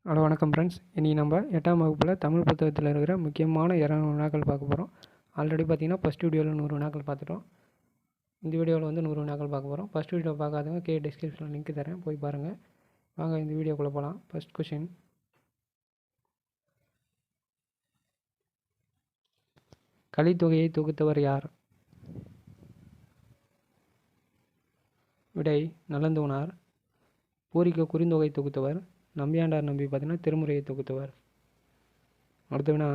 Hello வணக்கம் friends. இன்றைக்கி நம்ம 8ஆம் வகுப்பில் தமிழ் புத்தகத்தில் இருக்கிற முக்கியமான 200 வினாக்கள் பார்க்க போகிறோம். ஆல்ரெடி பார்த்தீங்கன்னா ஃபஸ்ட் வீடியோவில் 100 வினாக்கள் பார்த்துட்டோம். இந்த வீடியோவில் வந்து 100 வினாக்கள் பார்க்க போகிறோம். ஃபஸ்ட் வீடியோ பார்க்காதவங்க டிஸ்கிரிப்ஷனில் லிங்க் தரேன், போய் பாருங்கள். வாங்க இந்த வீடியோக்குள்ளே போகலாம். ஃபஸ்ட் கொஷின், கலித்தொகையை தொகுத்தவர் யார்? விடை நலந்தோனார். பூரிக்க குறுந்தொகை தொகுத்தவர் நம்பியாண்டார் நம்பி. பார்த்தீங்கன்னா திருமுறையை தொகுத்தவர். அடுத்த வினா,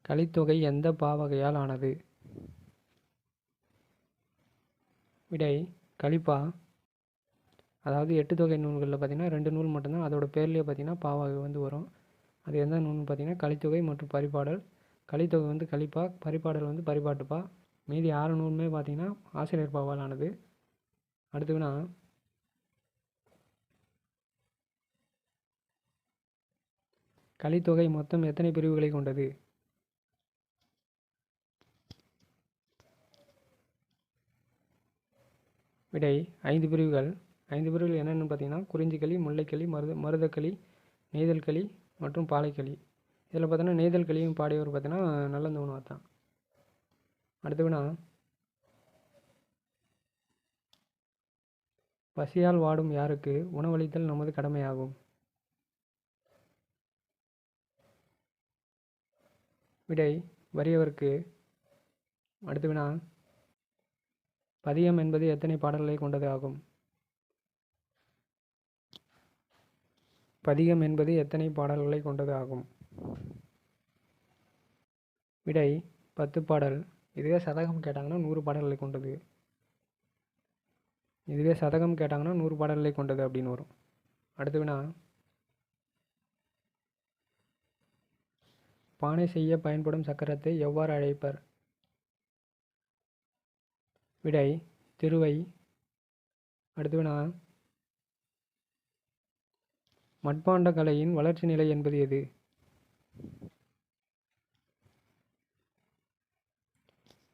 கலித்தொகை எந்த பாவகையால் ஆனது? விடை கலிப்பா. அதாவது 8 தொகை நூல்களில் பார்த்திங்கன்னா 2 நூல் மட்டும்தான் அதோட பேர்லேயே பார்த்திங்கன்னா பாவகை வந்து வரும். அது எந்த நூல்னு பார்த்திங்கன்னா கலித்தொகை மற்றும் பரிபாடல். கலித்தொகை வந்து கலிப்பா, பரிபாடல் வந்து பரிபாட்டுப்பா. மீதி 6 நூலுமே பார்த்திங்கன்னா ஆசிரியர் பாவால் ஆனது. அடுத்து வினா, கலித்தொகை மொத்தம் எத்தனை பிரிவுகளை கொண்டது? விடை 5 பிரிவுகள். 5 பிரிவுகள் என்னென்னு பார்த்தீங்கன்னா குறிஞ்சிக்களி, முல்லைக்களி, மருதக்களி, நெய்தல்களி மற்றும் பாலைக்களி. இதில் பார்த்தோன்னா நெய்தல் களியும் பாடியவர் பார்த்தீங்கன்னா நலந்தோனார் தான். அடுத்த வினா, பசியால் வாடும் யாருக்கு உணவளித்தல் நமது கடமையாகும்? விடை வறியவருக்கு. அடுத்த வினா, பதியம் என்பது எத்தனை பாடல்களை கொண்டது ஆகும்? பதிகம் என்பது எத்தனை பாடல்களை கொண்டது ஆகும்? விடை 10 பாடல். இதுவே சதகம் கேட்டாங்கன்னா 100 பாடல்களை கொண்டது. இதுவே சதகம் கேட்டாங்கன்னா 100 பாடல்களை கொண்டது அப்படின்னு வரும். அடுத்த வினா, பானை செய்ய பயன்படும் சக்கரத்தை எவ்வாறு அழைப்பர்? விடை திருவை. அடுத்த வினா, மட்பாண்ட கலையின் வளர்ச்சி நிலை என்பது எது?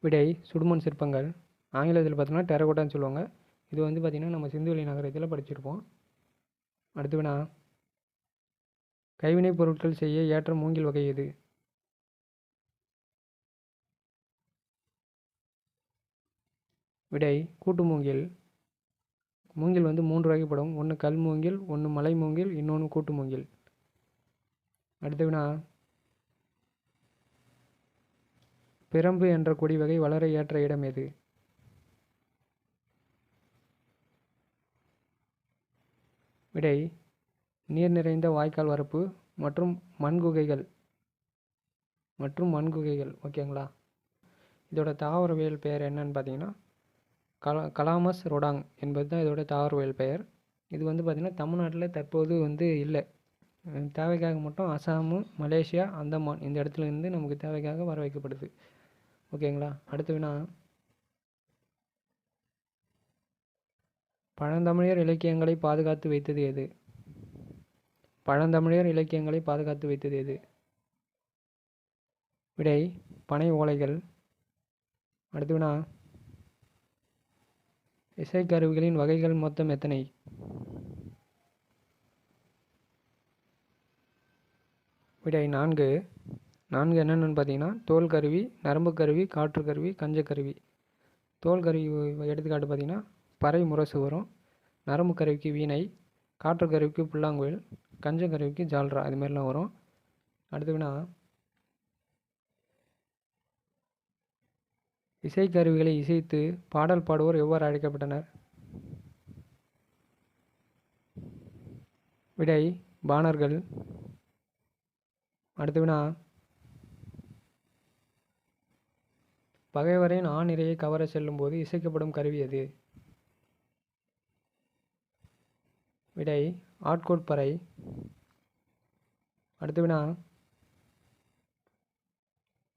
விடை சுடுமண் சிற்பங்கள். ஆங்கிலத்தில் பார்த்தோம்னா டெரகோட்டான்னு சொல்லுவாங்க. இது வந்து பார்த்திங்கன்னா நம்ம சிந்துவெளி நகரத்தில் படிச்சிருப்போம். அடுத்த வினா, கைவினைப் பொருட்கள் செய்ய ஏற்ற மூங்கில் வகை எது? விடை கூட்டு மூங்கில். மூங்கில் வந்து 3 வகைப்படும். ஒன்று கல் மூங்கில், ஒன்று மலை மூங்கில், இன்னொன்று கூட்டு மூங்கில். அடுத்த வினா, பிரம்பு என்ற கொடி வகை வளர ஏற்ற இடம் எது? விடை நீர் நிறைந்த வாய்க்கால் வரப்பு மற்றும் மண்குகைகள். ஓகேங்களா? இதோட தாவரவியல் பெயர் என்னன்னு பார்த்தீங்கன்னா கலாமஸ் ரொடாங் என்பது தான் இதோட தாவரவியல் பெயர். இது வந்து பார்த்திங்கன்னா தமிழ்நாட்டில் தற்போது வந்து இல்லை. தேவைக்காக மட்டும் அசாமு, மலேசியா, அந்தமான் இந்த இடத்துல இருந்து நமக்கு தேவைக்காக வர வைக்கப்படுது. ஓகேங்களா? அடுத்த வினா, பழந்தமிழர் இலக்கியங்களை பாதுகாத்து வைத்தது எது? பழந்தமிழர் இலக்கியங்களை பாதுகாத்து வைத்தது எது? விடை பனை ஓலைகள். அடுத்த வினா, இசைக்கருவிகளின் வகைகள் மொத்தம் எத்தனை? விடை 4. என்னென்னு பார்த்தீங்கன்னா தோல் கருவி, நரம்பு கருவி, காற்று கருவி, கஞ்ச கருவி. தோல் கருவி எடுத்துக்காட்டு பார்த்தீங்கன்னா பறை முரசு வரும். நரம்பு கருவிக்கு வீணை, காற்று கருவிக்கு புல்லாங்குழல், கஞ்ச கருவிக்கு ஜால்ரா, இதுமாரிலாம் வரும். அடுத்த வினா, இசைக்கருவிகளை இசைத்து பாடல் பாடுவோர் எவ்வாறு அழைக்கப்பட்டனர்? விடை பாணர்கள். அடுத்த வினா, பகைவரின் ஆணிரையை கவர செல்லும் போது இசைக்கப்படும் கருவி எது? விடை ஆட்கோட்பறை. அடுத்த வினா,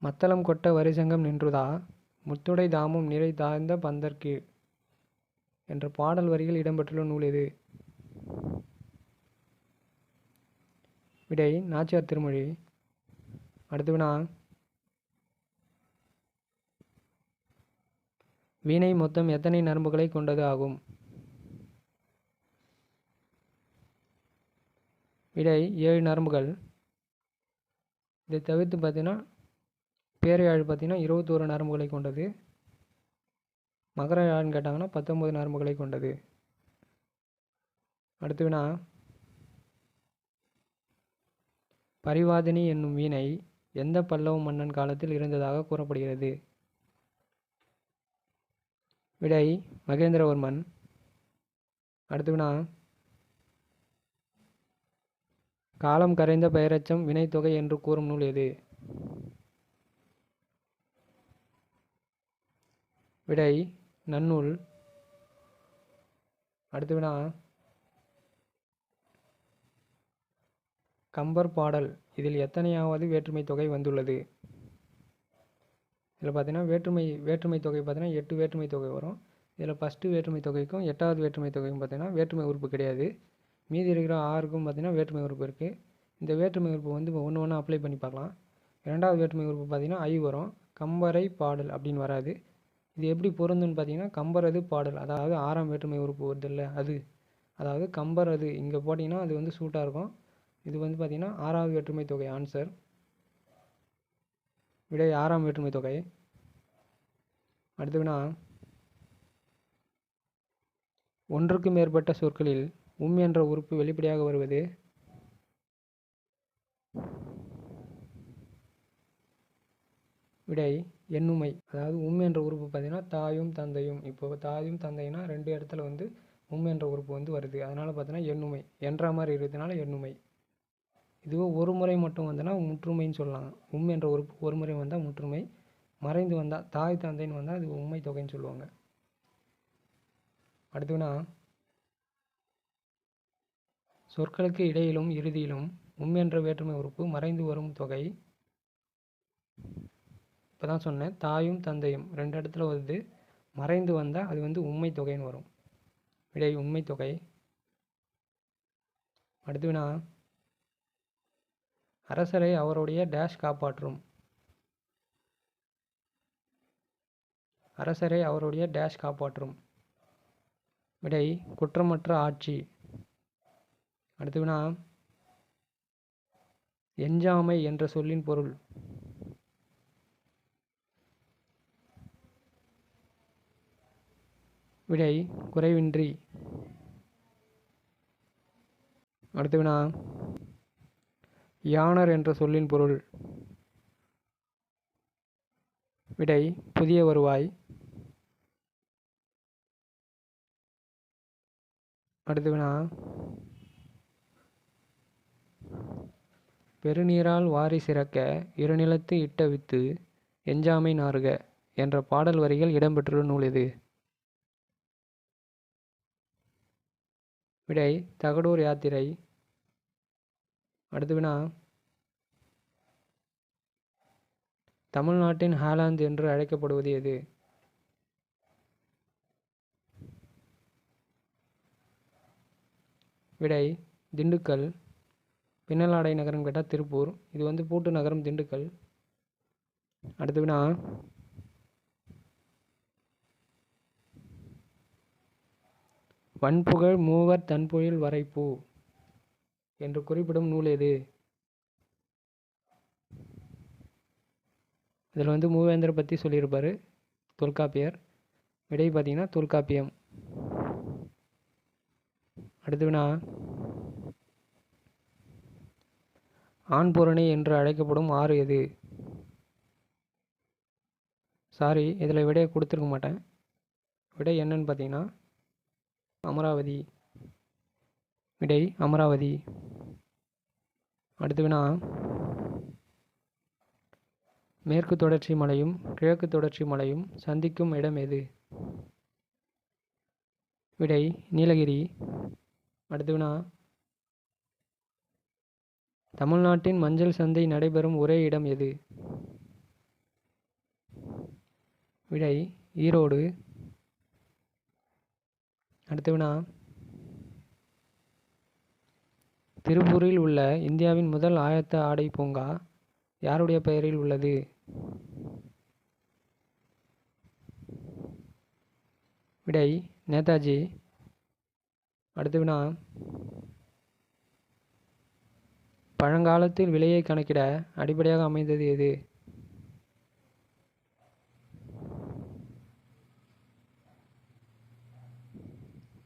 மத்தளம் கொட்ட வரிசங்கம் நின்றுதா முத்துடை தாமும் நிறை தாழ்ந்த பந்தற்கு என்ற பாடல் வரிகள் இடம்பெற்றுள்ள நூல் எது? விடை நாச்சியார் திருமொழி. அடுத்த வினா, வீணை மொத்தம் எத்தனை நரம்புகளை கொண்டது ஆகும்? விடை 7 நரம்புகள். இதை தவிர்த்து பார்த்தீங்கன்னா பேரையாழ் பார்த்தீங்கன்னா 21 நரம்புகளை கொண்டது. மகர யாழ்னு கேட்டாங்கன்னா 19 நரம்புகளை கொண்டது. அடுத்து வினா, பரிவாதினி என்னும் வீணை எந்த பல்லவ மன்னன் காலத்தில் இருந்ததாக கூறப்படுகிறது? விடை மகேந்திரவர்மன். அடுத்து வினா, காலம் கரைந்த பெயரெச்சம் வினைத்தொகை என்று கூறும் நூல் எது? விடை நன்னூல். அடுத்து வினா, கம்பர் பாடல் இதில் எத்தனையாவது வேற்றுமை தொகை வந்துள்ளது? இதில் பார்த்தீங்கன்னா வேற்றுமை தொகை பார்த்தீங்கன்னா 8 வேற்றுமை தொகை வரும். இதில் ஃபஸ்ட்டு வேற்றுமை தொகைக்கும் 8வது வேற்றுமை தொகைக்கும் பார்த்தீங்கன்னா வேற்றுமை உறுப்பு கிடையாது. மீதி இருக்கிற 6க்கும் பார்த்தீங்கன்னா வேற்றுமை உறுப்பு இருக்குது. இந்த வேற்றுமை உறுப்பு வந்து ஒன்று ஒன்றா அப்ளை பண்ணி பார்க்கலாம். 2வது வேற்றுமை உறுப்பு பார்த்தீங்கன்னா ஐ வரும். கம்பரை பாடல் அப்படின்னு வராது. இது எப்படி பொருந்துன்னு பார்த்தீங்கன்னா கம்பரது பாடல், அதாவது 6ஆம் வேற்றுமை உறுப்பு வருது இல்லை அது, அதாவது கம்பரது இங்கே போட்டிங்கன்னா அது வந்து சூட்டாக இருக்கும். இது வந்து பார்த்தீங்கன்னா 6வது வேற்றுமை தொகை. ஆன்சர் விடை 6ஆம் வேற்றுமை தொகை. அடுத்து வினா, ஒன்றுக்கு மேற்பட்ட சொற்களில் என்ற உறுப்பு வெளிப்படையாக வருவது? விடை எண்ணுமை. அதாவது என்ற உறுப்பு பார்த்தீங்கன்னா தாயும் தந்தையும். இப்போ தாயும் தந்தைனா 2 இடத்துல வந்து என்ற உறுப்பு வந்து வருது. அதனால் பார்த்தீங்கன்னா எண்ணுமை என்ற மாதிரி இருக்கிறதுனால எண்ணுமை. இதுவே ஒரு முறை மட்டும் வந்தனா முற்றுமைன்னு சொல்லலாம். என்ற உறுப்பு ஒரு முறை வந்தால் முற்றுமை, மறைந்து வந்தால் தாய் தந்தைன்னு வந்தால் அது உண்மை தொகைன்னு சொல்லுவாங்க. அடுத்துனா, சொற்களுக்கு இடையிலும் இறுதியிலும் என்ற வேற்றுமை உறுப்பு மறைந்து வரும் தொகை. இப்போ தான் சொன்னேன், தாயும் தந்தையும் 2 இடத்துல வருது, மறைந்து வந்தால் அது வந்து உண்மை தொகைன்னு வரும். விடை உண்மை தொகை. அடுத்து வினா, அரசரை அவருடைய டேஷ் காப்பாற்றும். அரசரை அவருடைய டேஷ் காப்பாற்றும். விடை குற்றமற்ற ஆட்சி. அடுத்து வினா, எஞ்சாமை என்ற சொல்லின் பொருள். விடை குறைவின்றி. அடுத்து வினா, யானர் என்ற சொல்லின் பொருள். விடை புதிய வருவாய். அடுத்து வினா, பெருநீரால் வாரி சிறக்க இருநிலத்து இட்ட வித்து எஞ்சாமை நாறுக என்ற பாடல் வரிகள் இடம்பெற்றுள்ள நூல் எது? விடை தகடூர் யாத்திரை. அடுத்து வினா, தமிழ்நாட்டின் ஹாலாந்து என்று அழைக்கப்படுவது எது? விடை திண்டுக்கல். பின்னலாடை நகரம் கேட்டால் திருப்பூர். இது வந்து பூட்டு நகரம் திண்டுக்கல். அடுத்து வினா, வன்புகழ் மூவர் தன்பொழில் வரைப்பூ என்று குறிப்பிடும் நூல் எது? இதில் வந்து மூவேந்தரை பற்றி சொல்லியிருப்பார் தொல்காப்பியர். விடை பார்த்தீங்கன்னா தொல்காப்பியம். அடுத்து வினா, ஆண்பூரணி என்று அழைக்கப்படும் ஆறு எது? சாரி, இதில் விடையை கொடுத்துருக்க மாட்டேன். விடை என்னன்னு பார்த்தீங்கன்னா அமராவதி. விடை அமராவதி. அடுத்து வினா, மேற்கு தொடர்ச்சி மலையும் கிழக்கு தொடர்ச்சி மலையும் சந்திக்கும் இடம் எது? விடை நீலகிரி. அடுத்து வினா, தமிழ்நாட்டின் மஞ்சள் சந்தை நடைபெறும் ஒரே இடம் எது? விடை ஈரோடு. அடுத்து வினா, திருப்பூரில் உள்ள இந்தியாவின் முதல் ஆயத்த ஆடை பூங்கா யாருடைய பெயரில் உள்ளது? விடை நேதாஜி. அடுத்து வினா, பழங்காலத்தில் விலையை கணக்கிட அடிப்படையாக அமைந்தது எது?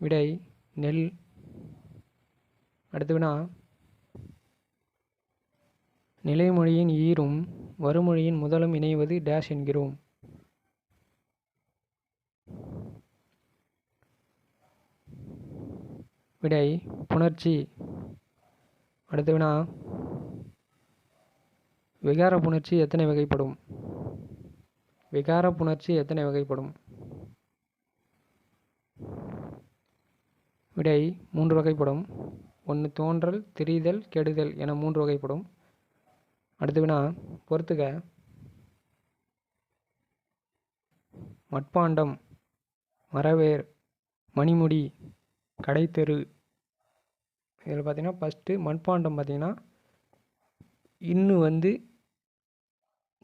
விடை நெல். அடுத்து வினா, நிலைமொழியின் ஈரும் வறுமொழியின் முதலும் இணைவது டேஷ் என்கிறோம்? விடை புணர்ச்சி. அடுத்து வினா, விகார புணர்ச்சி எத்தனை வகைப்படும்? விகார புணர்ச்சி எத்தனை வகைப்படும்? விடை 3 வகைப்படும். 1 தோன்றல், திரிதல், கெடுதல் என 3 வகைப்படும். அடுத்து வினா, பொறுத்துக. மட்பாண்டம், மரவேர், மணிமுடி, கடைத்தெரு. இதில் பார்த்தீங்கன்னா ஃபஸ்ட்டு மண்பாண்டம் பார்த்தீங்கன்னா இன்னும்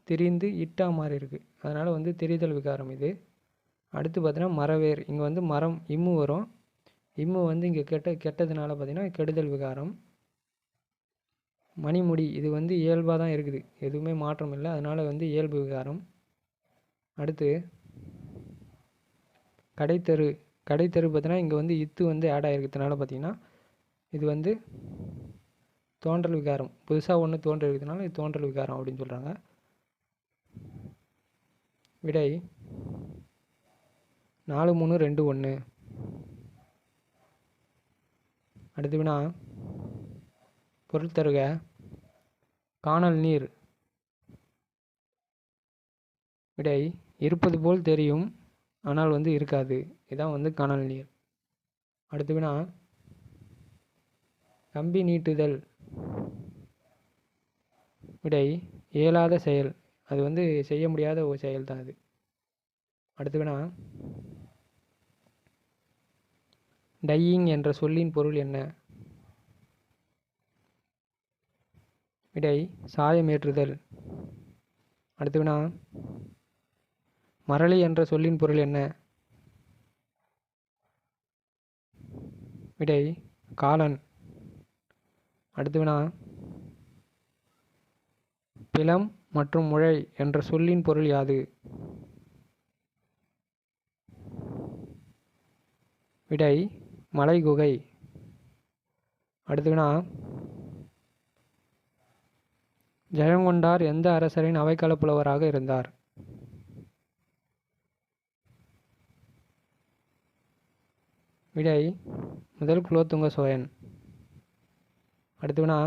திரிந்து இட்டா மாதிரி இருக்குது, அதனால் திரிதல் விகாரம் இது. அடுத்து பார்த்தீங்கன்னா மரவேர், இங்கே மரம் இம்மு வரும், இம்மு இங்கே கெட்டதுனால பார்த்தீங்கன்னா கெடுதல் விகாரம். மணிமுடி இது இயல்பாக தான் இருக்குது, எதுவுமே மாற்றம் இல்லை, அதனால் இயல்பு விகாரம். அடுத்து கடைத்தெரு. கடைத்தெரு பார்த்தீங்கன்னா இங்கே இத்து ஆட் ஆகிருக்கிறதுனால பார்த்தீங்கன்னா இது தோன்றல் விகாரம், புதுசாக ஒன்று தோன்றல் இருக்கிறதுனால இது தோன்றல் விகாரம் அப்படின்னு சொல்கிறாங்க. விடை 4, 3, 2, 1. அடுத்து வினா, பொருள் தருக. காணல் நீர். விடை இருப்பது போல் தெரியும் ஆனால் இருக்காது, இதான் காணல் நீர். அடுத்து வினா, கம்பி நீட்டுதல். விடை இயலாத செயல், அது செய்ய முடியாத ஒரு செயல் தான் அது. அடுத்து வினா, டையிங் என்ற சொல்லின் பொருள் என்ன? விடை சாயமேற்றுதல். அடுத்து வினா, மரளி என்ற சொல்லின் பொருள் என்ன? விடை காலன். அடுத்து வினா, பிலம் மற்றும் முழை என்ற சொல்லின் பொருள் யாது? விடை மலைகுகை. அடுத்து வினா, ஜெயங்கொண்டார் எந்த அரசரின் அவைக்கள புலவராக இருந்தார்? விடை முதல் குலோத்துங்க சோழன். அடுத்து வினா,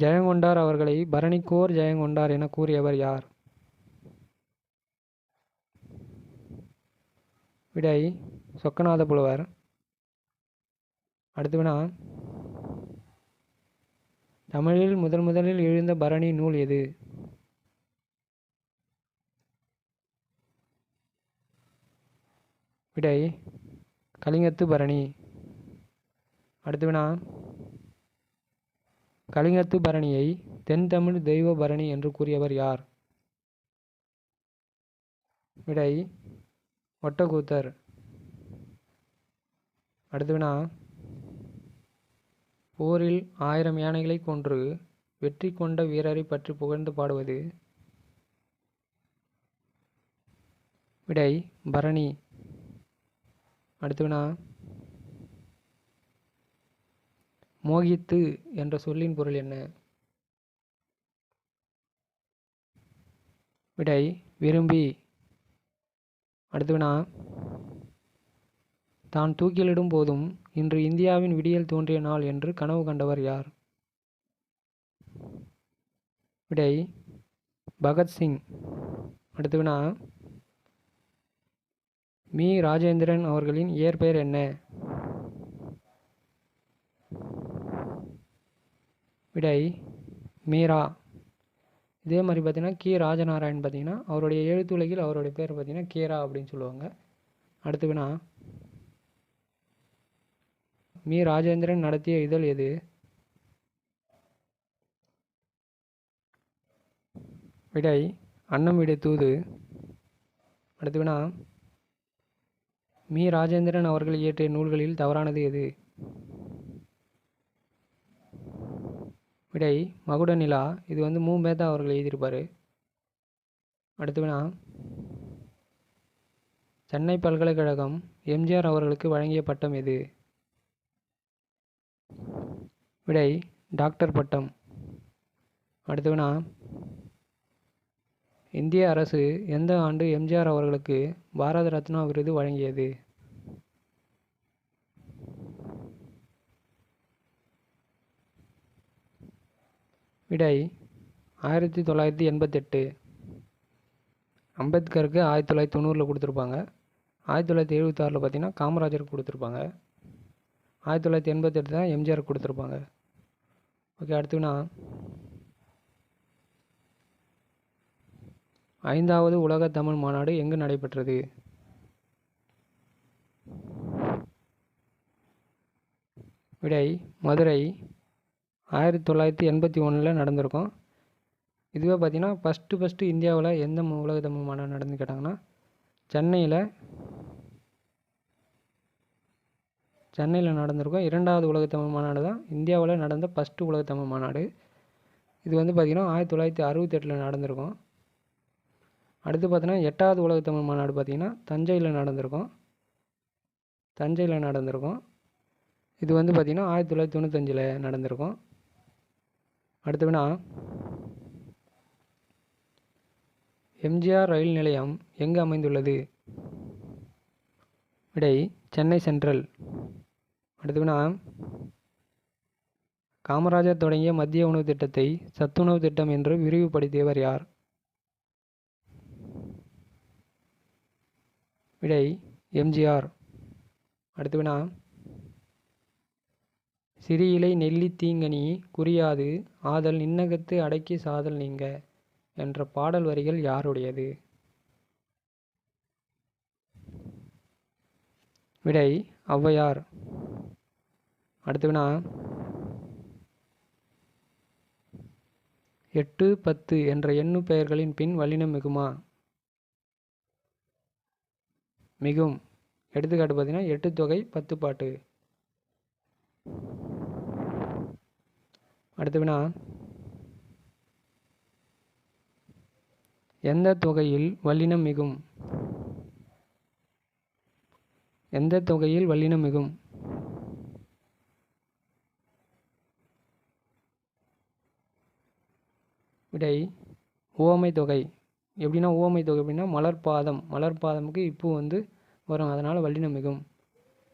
ஜெயங்கொண்டார் அவர்களை பரணிக்கோர் ஜெயங்கொண்டார் என கூறியவர் யார்? விடை சொக்கநாத புலவர். அடுத்து வினா, தமிழில் முதலில் எழுந்த பரணி நூல் எது? விடை கலிங்கத்து பரணி. அடுத்து வினா, கலிங்கத்து பரணியை தென்தமிழ் தெய்வ பரணி என்று கூறியவர் யார்? விடை ஒட்டக்கூத்தர். அடுத்து வினா, போரில் 1000 யானைகளை கொன்று வெற்றி கொண்ட வீரரை பற்றி புகழ்ந்து பாடுவது? விடை பரணி. அடுத்து வினா, மோகித்து என்ற சொல்லின் பொருள் என்ன? விடை விரும்பி. அடுத்து வினா, தான் தூக்கிலிடும் போதும் இன்று இந்தியாவின் விடியல் தோன்றிய நாள் என்று கனவு கண்டவர் யார்? விடை பகத்சிங். அடுத்து வினா, மீ ராஜேந்திரன் அவர்களின் இயற்பெயர் என்ன? விடை மீரா. இதே மாதிரி பார்த்தீங்கன்னா கி ராஜநாராயண் பார்த்தீங்கன்னா அவருடைய எழுத்துலகில் அவருடைய பேர் பார்த்தீங்கன்னா கீரா அப்படின்னு சொல்லுவாங்க. அடுத்து வினா, மீ ராஜேந்திரன் நடத்திய இதழ் எது? விடை அன்னம் விடை தூது. அடுத்து வினா, மீ ராஜேந்திரன் அவர்கள் இயற்றிய நூல்களில் தவறானது எது? விடை மகுட நிலா. இது வந்து மேத்தா அவர்கள் எழுதியிருப்பார். அடுத்து வினா, சென்னை பல்கலைக்கழகம் எம்ஜிஆர் அவர்களுக்கு வழங்கிய பட்டம் எது? விடை டாக்டர் பட்டம். அடுத்து வினா, இந்திய அரசு எந்த ஆண்டு எம்ஜிஆர் அவர்களுக்கு பாரத ரத்னா விருது வழங்கியது? விடை 1988. அம்பேத்கருக்கு 1990 கொடுத்துருப்பாங்க. 1976 பார்த்தீங்கன்னா காமராஜருக்கு கொடுத்துருப்பாங்க. 1988 தான் எம்ஜிஆர் கொடுத்துருப்பாங்க. ஓகே, அடுத்துனா 5வது உலக தமிழ் மாநாடு எங்கு நடைபெற்றது? விடை மதுரை. 1981 நடந்திருக்கும். இதுவே பார்த்தீங்கன்னா ஃபஸ்ட்டு இந்தியாவில் எந்த உலக தமிழ் மாநாடு நடந்து கேட்டாங்கன்னா சென்னையில் நடந்திருக்கும். 2வது உலக தமிழ் மாநாடு தான் இந்தியாவில் நடந்த ஃபஸ்ட்டு உலக தமிழ் மாநாடு. இது வந்து பார்த்திங்கன்னா 1968 நடந்திருக்கும். அடுத்து பார்த்தீங்கன்னா 8வது உலக தமிழ் மாநாடு பார்த்திங்கன்னா தஞ்சையில் நடந்திருக்கும். இது வந்து பார்த்திங்கன்னா 1995 நடந்திருக்கும். அடுத்து வினா, எம்ஜிஆர் ரயில் நிலையம் எங்கு அமைந்துள்ளது? விடை சென்னை சென்ட்ரல். அடுத்து வினா, காமராஜர் தொடங்கிய மத்திய உணவு திட்டத்தை சத்துணவு திட்டம் என்று விரிவுபடுத்தியவர் யார்? விடை எம்ஜிஆர். அடுத்து வினா, சிறு இலை நெல்லி தீங்கனி குறியாது ஆதல் நின்னகத்து அடக்கி சாதல் நீங்க என்ற பாடல் வரிகள் யாருடையது? விடை ஔவையார். அடுத்து வினா, 8, 10 என்ற எண்ணு பெயர்களின் பின் வல்லினம் மிகுமா? மிகும். எடுத்துக்காட்டு பார்த்தீங்கன்னா 8 தொகை 10 பாட்டு. அடுத்து வினா, எந்த தொகையில் வல்லினம் மிகும்? விடை உவமை தொகை. எப்படின்னா உவமை தொகை அப்படின்னா மலர்பாதமுக்கு இப்போ வந்து வரும், அதனால் வல்லினம் மிகும்.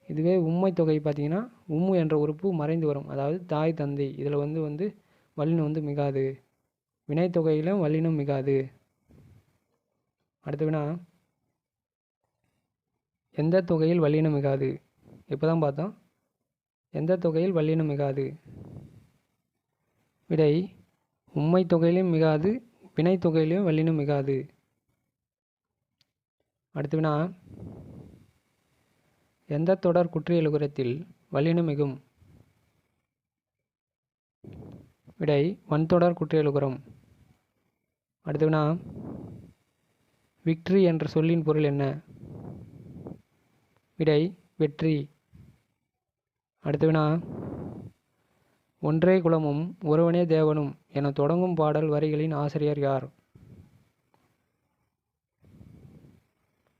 இதுவே உம்மை தொகை பார்த்தீங்கன்னா உம்மு என்ற உறுப்பு மறைந்து வரும், அதாவது தாய் தந்தை. இதில் வந்து வல்லினம் வந்து மிகாது. வினைத்தொகையிலும் வல்லினம் மிகாது. அடுத்து வினா, எந்த தொகையில் வல்லினம் மிகாது? இப்போ தான் பார்த்தோம். எந்த தொகையில் வல்லினம் மிகாது? விடை உம்மை தொகையிலும் மிகாது, வினைத்தொகையிலும் வல்லினம் மிகாது. அடுத்து வினா, எந்த தொடர் குற்றியலுகரத்தில் வல்லினம் மிகும்? விடை வன்தொடர் குற்றியலுகரம். அடுத்து வினா, விக்ட்ரி என்ற சொல்லின் பொருள் என்ன? விடை வெற்றி. அடுத்து வினா, ஒன்றே குலமும் ஒருவனே தேவனும் என தொடங்கும் பாடல் வரிகளின் ஆசிரியர் யார்?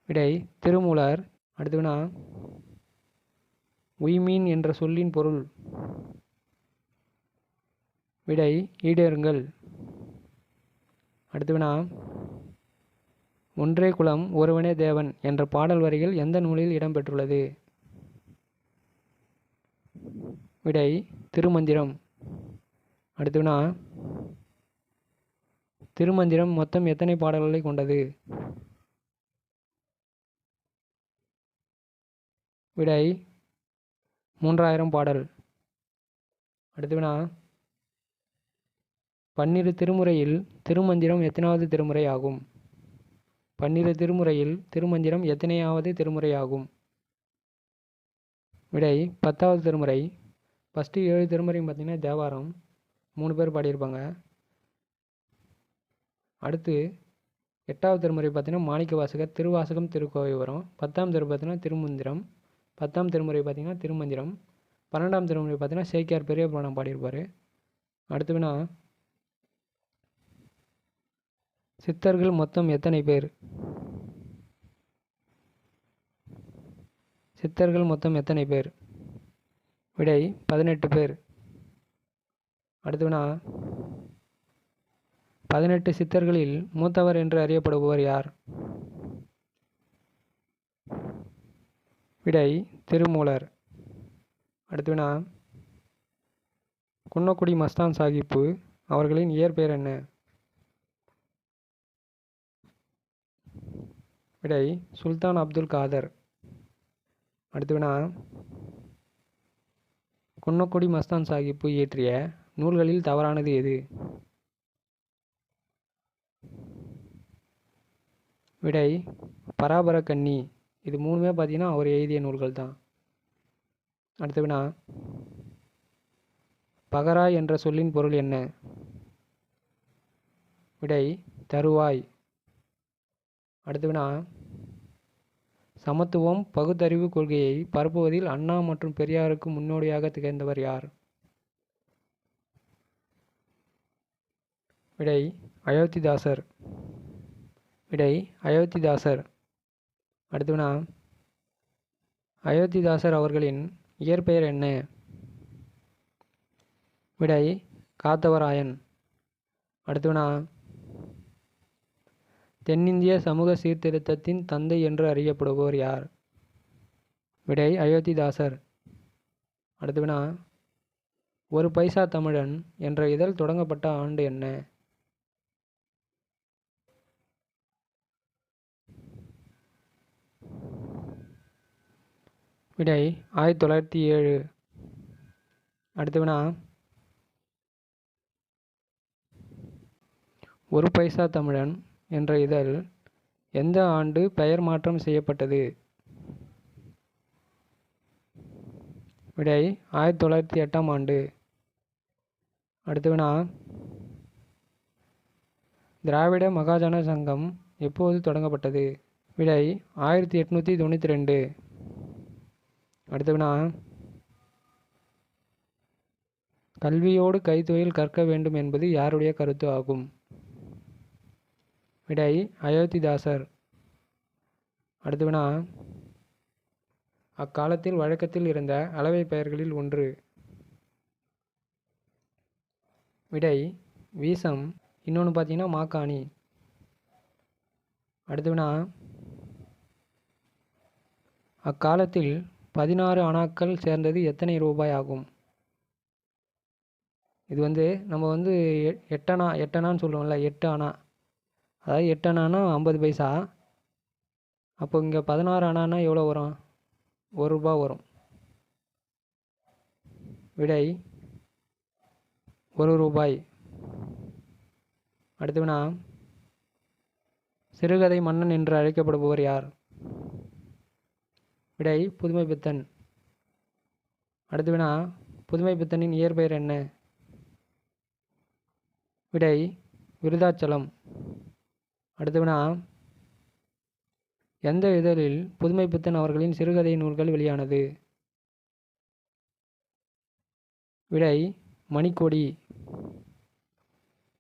விடை திருமூலர். அடுத்து வினா, உய்மீன் என்ற சொல்லின் பொருள்? விடை ஈடேறுங்கள். அடுத்து வினா, ஒன்றே குலம் ஒருவனே தேவன் என்ற பாடல் வரிகள் எந்த நூலில் இடம்பெற்றுள்ளது? விடை திருமந்திரம். அடுத்து வினா, திருமந்திரம் மொத்தம் எத்தனை பாடல்களை கொண்டது? விடை 3000 பாடல். அடுத்து வினா, 12 திருமுறையில் திருமந்திரம் எத்தனாவது திருமுறை ஆகும்? 12 திருமுறையில் திருமந்திரம் எத்தனையாவது திருமுறை ஆகும்? விடை 10வது திருமுறை. ஃபஸ்ட்டு 7 திருமுறையும் பார்த்தீங்கன்னா தேவாரம், 3 பேர் பாடியிருப்பாங்க. அடுத்து 8வது திருமுறை பார்த்தீங்கன்னா மாணிக்க வாசகர், திருவாசகம், திருக்கோவை வரும். 10ஆம் திருமுறை பார்த்தீங்கன்னா திருமந்திரம், 10ஆம் திருமுறை பார்த்தீங்கன்னா திருமந்திரம், 12ஆம் திருமுறை பார்த்தீங்கன்னா சேக்கியார் பெரிய புராணம் பாடியிருப்பார். அடுத்த வினா, சித்தர்கள் மொத்தம் எத்தனை பேர்? சித்தர்கள் மொத்தம் எத்தனை பேர்? விடை 18 பேர். அடுத்த வினா, 18 சித்தர்களில் மூத்தவர் என்று அறியப்படுபவர் யார்? விடை திருமூலர். அடுத்த வினா, குன்னக்குடி மஸ்தான் சாஹிப்பு அவர்களின் இயற்பெயர் என்ன? விடை சுல்தான் அப்துல் காதர். அடுத்த வினா, குன்னக்குடி மஸ்தான் சாஹிப்பு இயற்றிய நூல்களில் தவறானது எது? விடை பராபர கன்னி. இது மூணுமே பார்த்தீங்கன்னா அவர் எழுதிய நூல்கள் தான். அடுத்த வினா, பகரா என்ற சொல்லின் பொருள் என்ன? விடை தருவாய். அடுத்த வினா, சமத்துவம் பகுத்தறிவு கொள்கையை பரப்புவதில் அண்ணா மற்றும் பெரியாருக்கு முன்னோடியாக திகழ்ந்தவர் யார்? விடை அயோத்திதாசர். விடை அயோத்திதாசர். அடுத்த வினா, அயோத்திதாசர் அவர்களின் இயற்பெயர் என்ன? விடை காத்தவராயன். அடுத்த வினா, தென்னிந்திய சமூக சீர்திருத்தத்தின் தந்தை என்று அறியப்படுபவர் யார்? விடை அயோத்திதாசர். அடுத்த வினா, ஒரு பைசா தமிழன் என்ற இதழ் தொடங்கப்பட்ட ஆண்டு என்ன? விடை 1907. அடுத்த வினா, ஒரு பைசா தமிழன் என்ற இதழ் எந்த ஆண்டு பெயர் மாற்றம் செய்யப்பட்டது? விடை 1908ஆம் ஆண்டு. அடுத்த வினா, திராவிட மகாஜன சங்கம் எப்போது தொடங்கப்பட்டது? விடை 1892. அடுத்த வினா, கல்வியோடு கைத்தொழில் கற்க வேண்டும் என்பது யாருடைய கருத்து ஆகும்? விடை அயோத்திதாசர். அடுத்த வினா, அக்காலத்தில் வழக்கத்தில் இருந்த அளவை பெயர்களில் ஒன்று? விடை வீசம். இன்னொன்று பார்த்தீங்கன்னா மாக்காணி. அடுத்த வினா, அக்காலத்தில் 16 அணாக்கள் சேர்ந்தது எத்தனை ரூபாய் ஆகும்? இது நம்ம எட்டனான்னு சொல்லுவோம்ல, 8 அணா. அதாவது 8 அணானா 50 பைசா. அப்போ இங்கே 16 அணானா எவ்வளோ வரும்? 1 ரூபா வரும். விடை 1 ரூபாய். அடுத்த வினா, சிறுகதை மன்னன் என்று அழைக்கப்படுபவர் யார்? விடை புதுமைப்பித்தன். அடுத்த வினா, புதுமைப்பித்தனின் இயற்பெயர் என்ன? விடை விருதாச்சலம். அடுத்த வினா, எந்த இதழில் புதுமைப்பித்தன் அவர்களின் சிறுகதை நூல்கள் வெளியானது? விடை மணிக்கொடி.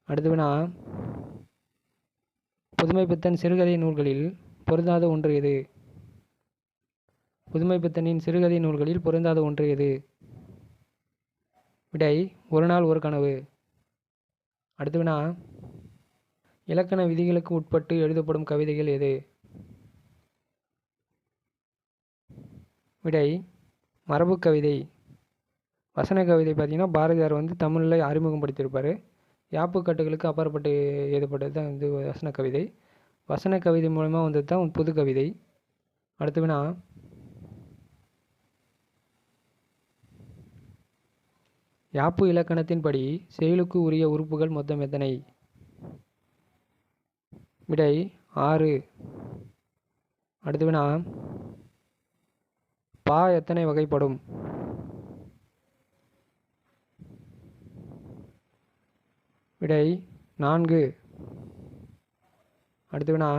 அடுத்த வினா, புதுமைப்பித்தன் சிறுகதை நூல்களில் பொருந்தாத ஒன்று எது? புதுமைப்பித்தனின் சிறுகதை நூல்களில் பொருந்தாத ஒன்று எது? விடை ஒரு நாள் ஒரு கனவு. அடுத்த வினா, இலக்கண விதிகளுக்கு உட்பட்டு எழுதப்படும் கவிதைகள் எது? விடை மரபு கவிதை. வசன கவிதை பார்த்தீங்கன்னா பாரதியார் தமிழில் அறிமுகப்படுத்தியிருப்பார். யாப்புக்கட்டுகளுக்கு அப்பாற்பட்டு எழுதப்பட்டது தான் வசன கவிதை. வசன கவிதை மூலமாக வந்தது தான் புது கவிதை. அடுத்த வினா, யாப்பு இலக்கணத்தின்படி செயலுக்கு உரிய உறுப்புகள் மொத்தம் எத்தனை? விடை 6. அடுத்த வினா, பா எத்தனை வகைப்படும்? விடை 4. அடுத்த வினா,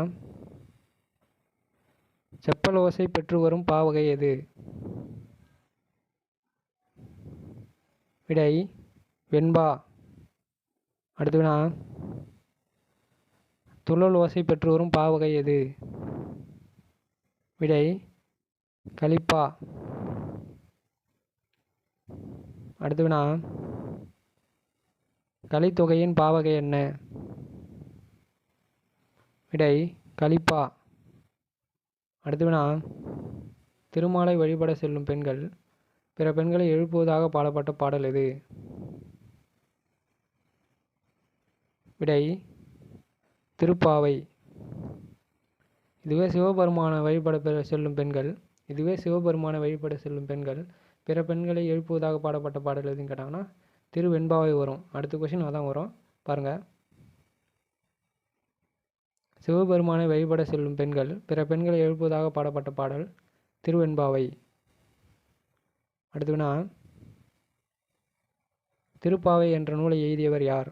செப்பல் ஓசை பெற்று வரும் பா வகை எது? விடை வெண்பா. அடுத்து வினா துள்ளல் ஓசை பெற்று வரும் பாவகை எது? விடை கலிப்பா. அடுத்து வினா கலித்தொகையின் பாவகை என்ன? விடை கலிப்பா. அடுத்து வினா திருமாலை வழிபட செல்லும் பெண்கள் பிற பெண்களை எழுப்புவதாக பாடப்பட்ட பாடல் எது? விடை திருப்பாவை. இதுவே சிவபெருமான வழிபட செல்லும் பெண்கள் பிற பெண்களை எழுப்புவதாக பாடப்பட்ட பாடல் எதுன்னு கேட்டாங்கன்னா திருவெண்பாவை வரும். அடுத்த கொஸ்டின் அதான் வரும் பாருங்கள். சிவபெருமானை வழிபட செல்லும் பெண்கள் பிற பெண்களை எழுப்புவதாக பாடப்பட்ட பாடல் திருவெண்பாவை. அடுத்து வினா திருப்பாவை என்ற நூலை எழுதியவர் யார்?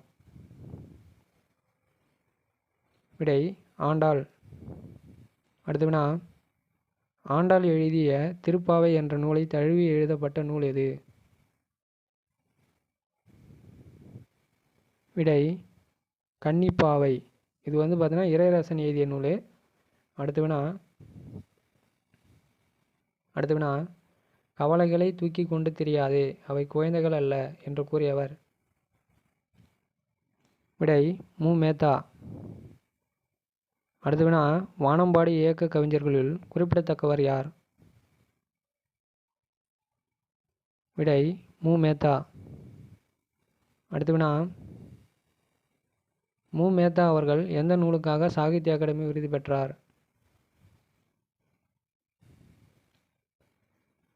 விடை ஆண்டாள். அடுத்து வினா ஆண்டாள் எழுதிய திருப்பாவை என்ற நூலை தழுவி எழுதப்பட்ட நூல் எது? விடை கன்னிப்பாவை. இது பார்த்தீங்கன்னா இறையரசன் எழுதிய நூல். அடுத்து வினா கவலைகளை தூக்கி கொண்டு தெரியாதே, அவை குழந்தைகள் அல்ல என்று கூறியவர்? விடை மு. மேத்தா. அடுத்து வினா வானம்பாடி இயக்க கவிஞர்களுள் குறிப்பிடத்தக்கவர் யார்? விடை மு. மேத்தா. அடுத்து வினா மு. மேத்தா அவர்கள் எந்த நூலுக்காக சாகித்ய அகாடமி விருது பெற்றார்?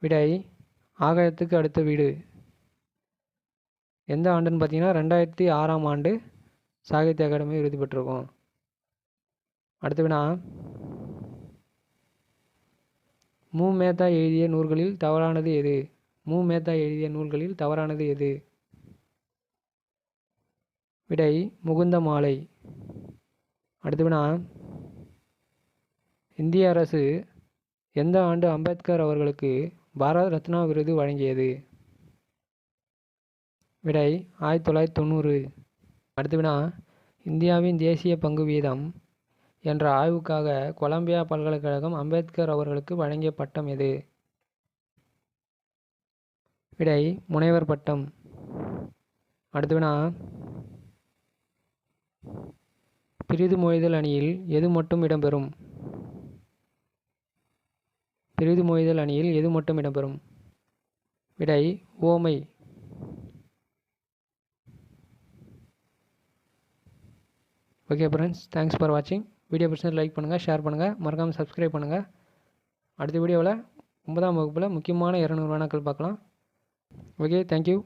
விடை ஆகாயத்துக்கு அடுத்த வீடு. எந்த ஆண்டுன்னு பார்த்தீங்கன்னா 2006ஆம் ஆண்டு சாகித்ய அகாடமி விருது பெற்றிருக்கோம். அடுத்து வினா மு. மேத்தா எழுதிய நூல்களில் தவறானது எது? மு. மேத்தா எழுதிய நூல்களில் தவறானது எது? விடை முகுந்த மாலை. அடுத்து வினா இந்திய அரசு எந்த ஆண்டு அம்பேத்கர் அவர்களுக்கு பாரத ரத்னா விருது வழங்கியது? விடை 1990. அடுத்து வினா இந்தியாவின் தேசிய பங்கு வீதம் என்ற ஆய்வுக்காக கொலம்பியா பல்கலைக்கழகம் அம்பேத்கர் அவர்களுக்கு வழங்கிய பட்டம் எது? விடை முனைவர் பட்டம். அடுத்து வினா பிரிது மொழிதல் அணியில் எது மட்டும் இடம்பெறும்? பிரிது மொழிதல் அணியில் எது மட்டும் இடம்பெறும்? விடை ஓமை. ஓகே ஃப்ரெண்ட்ஸ், தேங்க்ஸ் ஃபார் வாட்சிங். வீடியோ பிடிச்சா லைக் பண்ணுங்கள், ஷேர் பண்ணுங்கள், மறக்காமல் சப்ஸ்கிரைப் பண்ணுங்கள். அடுத்த வீடியோவில் 9ஆம் வகுப்பில் முக்கியமான 200 வினாக்கள் பார்க்கலாம். Okay, thank you.